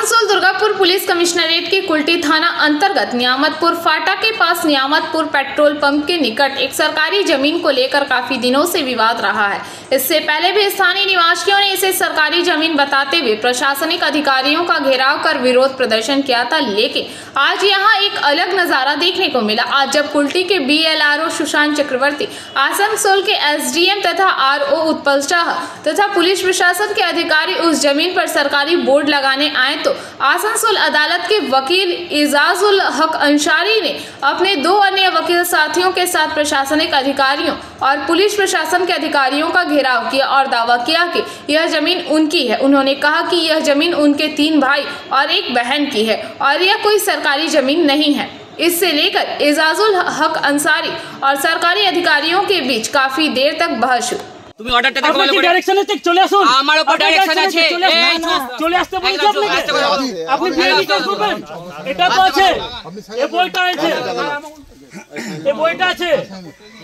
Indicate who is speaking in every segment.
Speaker 1: Asansol Durgapur police commissionerate के कुल्टी थाना अंतर्गत नियामतपुर फाटा के पास नियामतपुर पेट्रोल पंप के निकट एक सरकारी जमीन को लेकर काफी दिनों से विवाद रहा है। इससे पहले भी स्थानीय निवासियों ने इसे सरकारी जमीन बताते हुए प्रशासनिक अधिकारियों का घेराव कर विरोध प्रदर्शन किया था, लेकिन आज यहां एक अलग नजारा देखने को मिला। आज जब कुल्टी के BLRO सुशांत चक्रवर्ती, आसनसोल के SDM तथा RO उत्पल शाह तथा पुलिस प्रशासन के अधिकारी उस जमीन पर सरकारी बोर्ड लगाने आए तो आसनसोल अदालत के वकील इजाजुल हक अंसारी ने अपने 2 अन्य वकील साथियों के साथ प्रशासनिक अधिकारियों और पुलिस प्रशासन के अधिकारियों का घेराव किया और दावा किया कि यह जमीन उनकी है। उन्होंने कहा कि यह जमीन उनके 3 भाई और 1 बहन की है और यह कोई सरकारी जमीन नहीं है। इससे लेकर इजाजुल हक अंसारी और सरकारी अधिकारियों के बीच काफी देर तक बहस हुई।
Speaker 2: তুমি অর্ডারটা দেখো বলে
Speaker 3: ডাইরেকশনে ঠিক চলে আসুন।
Speaker 2: আমার উপর ডাইরেকশন আছে,
Speaker 3: চলে আসতে বলেছি আপনাকে। আপনি বিআইনি কেস করবেন, এটা তো আছে, এই বইটা আছে, এই বইটা আছে।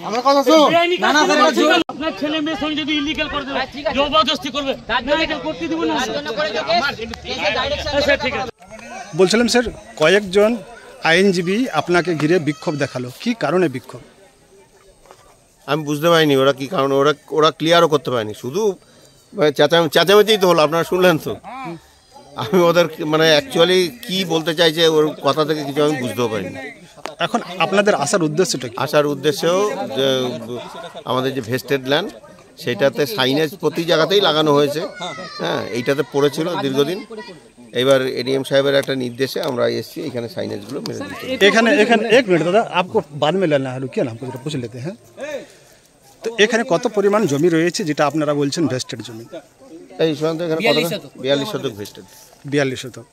Speaker 4: আমার কথা শুন।
Speaker 3: না না আপনার ছেলে মেয়ের সঙ্গে যদি ইলিগাল করে দেবে, জবরদস্তি করবে, ইলিগাল করতে দিব না। আচ্ছা ঠিক আছে।
Speaker 4: বলছিলাম স্যার, কয়েকজন আইনজীবী আপনাকে ঘিরে বিক্ষোভ দেখালো, কি কারণে বিক্ষোভ?
Speaker 5: আমি বুঝতে পারিনি ওরা কি কারণ, ওরা ক্লিয়ারও করতে পারেনি, শুধু চেঁচামেচিই তো হলো, আপনারা শুনলেন তো। আমি ওদের মানে অ্যাকচুয়ালি কি বলতে চাইছে ওর কথা থেকে কিছু আমি বুঝতেও পারিনি।
Speaker 4: এখন আপনাদের আসার উদ্দেশ্যটা কি?
Speaker 5: আসার উদ্দেশ্যেও যে আমাদের যে ভেস্টেড ল্যান্ড সেইটাতে সাইনেজ প্রতি জায়গাতেই লাগানো হয়েছে, হ্যাঁ, এইটাতে পড়েছিল দীর্ঘদিন। এবার এডিএম সাহেবের একটা নির্দেশে আমরা এসেছি এখানে সাইনেজগুলো মেরে দিচ্ছি।
Speaker 4: এখানে এক মিনিট দাদা, आपको बाद में लेना है, रुकिए ना, हमको जरा पूछ लेते हैं। তো এখানে কত পরিমাণ জমি রয়েছে যেটা আপনারা বলছেন ভেস্টেড জমি?
Speaker 5: এই শুনতে এখানে কত? 42 শতক ভেস্টেড। 42 শতক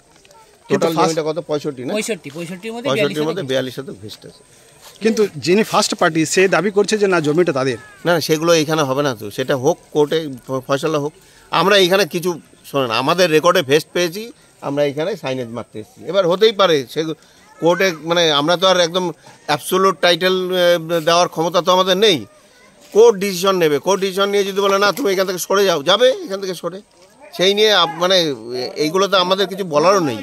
Speaker 5: টোটাল জমিটা কত? 65 না? 65 মধ্যে 42 শতক ভেস্টেড।
Speaker 4: কিন্তু যিনি ফার্স্ট পার্টি সে দাবি করছে যে না জমিটা তাদের।
Speaker 5: না সেগুলো এখানে হবে না, তো সেটা হোক, কোর্টে ফয়সালা হোক। আমরা এখানে কিছু শোনেন, আমাদের রেকর্ডে ভেস্ট পেয়েছি, আমরা এখানে সাইনেজ মারতে এসেছি। এবার হতেই পারে সে কোর্টে, মানে আমরা তো আর একদম অ্যাবসোলুট টাইটেল দেওয়ার ক্ষমতা তো আমাদের নেই। কোর্ট ডিসিশন নেবে, কোর্ট ডিসিশন নিয়ে যদি বলে না তুমি এখান থেকে সরে যাও, যাবে এখান থেকে সরে। সেই নিয়ে মানে এইগুলো তো আমাদের কিছু বলারও নেই।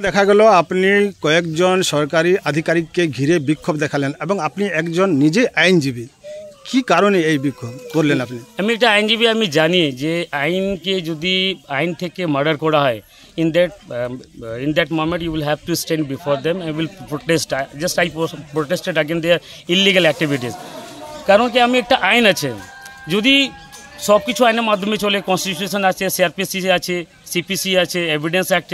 Speaker 4: দেখা গেল আপনি কয়েকজন সরকারি আধিকারিককে ঘিরে বিক্ষোভ দেখালেন এবং আপনি একজন নিজে আইনজীবী, কি কারণে এই বিক্ষোভ করলেন আপনি?
Speaker 3: আমি একটা আইনজীবী, আমি জানি যে আইনকে যদি আইন থেকে মার্ডার করা হয়, in that moment you will have to stand before them and will protest. I protested against their illegal activities. কারণ কি আমি একটা আইন আছে, যদি সব কিছু আইনের মাধ্যমে চলে, কনস্টিটিউশন আছে, CRPC আছে, CPC আছে, এভিডেন্স অ্যাক্ট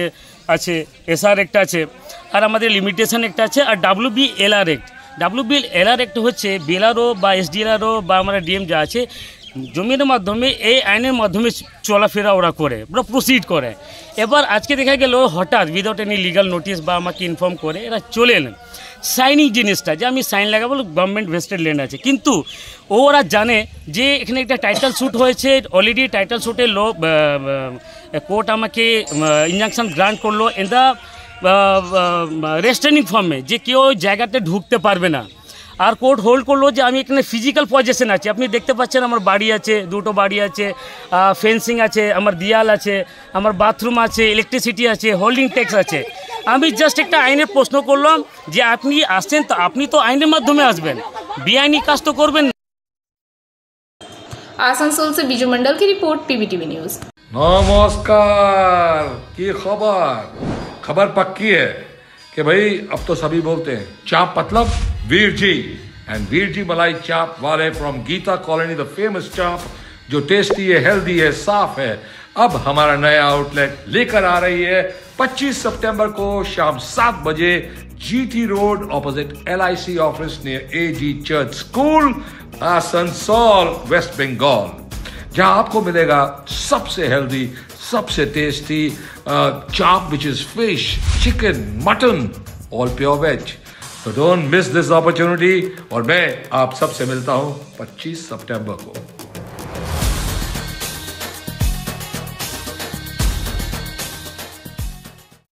Speaker 3: আছে, SR অ্যাক্ট আছে, আর আমাদের লিমিটেশন একটা আছে, আর WBLR অ্যাক্ট। WBLR অ্যাক্ট হচ্ছে BLRO বা SDLRO বা আমরা ডিএম যা আছে জমির মাধ্যমে এই আইনের মাধ্যমে চলাফেরা ওরা করে, ওরা প্রসিড করে। এবার আজকে দেখা গেল হঠাৎ উইদাউট এনি লিগাল নোটিস বা আমাকে ইনফর্ম করে এরা চলে এলেন। সাইনিং জিনিসটা যে আমি সাইন লাগাবো, গভর্নমেন্ট ভেস্টেড ল্যান্ড আছে, কিন্তু ওরা জানে যে এখানে একটা টাইটেল শ্যুট হয়েছে, অলরেডি টাইটেল শ্যুটে কোর্ট আমাকে ইনজাংশন গ্রান্ট করলো ইন দ্য রেস্ট্রেনিং ফর্মে, যে কেউ জায়গাতে ঢুকতে পারবে না। আর কোর্ট হোল্ড করলো যে আমি এখানে ফিজিক্যাল পজেশন আছে, আপনি দেখতে পাচ্ছেন আমার বাড়ি আছে, 2টো বাড়ি আছে, ফেন্সিং আছে, আমার দিয়াল আছে, আমার বাথরুম আছে, ইলেকট্রিসিটি আছে, হোল্ডিং ট্যাক্স আছে। আমি জাস্ট একটা আইনের প্রশ্ন করলাম যে আপনি আসছেন তো আপনি তো আইনের মাধ্যমে আসবেন, বেআইনি কাজ তো করবেন।
Speaker 1: आसनसोल से बीजू मंडल की रिपोर्ट, PBTV न्यूज।
Speaker 6: नमस्कार, की खबर पक्की है कि भाई अब तो सभी बोलते हैं चाप मतलब वीर जी, एंड वीर जी मलाई चाप वाले from Geeta colony, the famous chaap जो टेस्टी है, हेल्दी है, साफ है। अब हमारा नया आउटलेट लेकर आ रही है 25 सितंबर को शाम 7 बजे GT road opposite LIC office near AG church school, Asansol, West Bengal, जहां आपको मिलेगा सबसे हेल्दी, सबसे tasty chaap which is fish, chicken, mutton, all pure veg. तो डोंट मिस दिस अपॉर्चुनिटी, और मैं आप सबसे मिलता हूं 25 सितंबर को।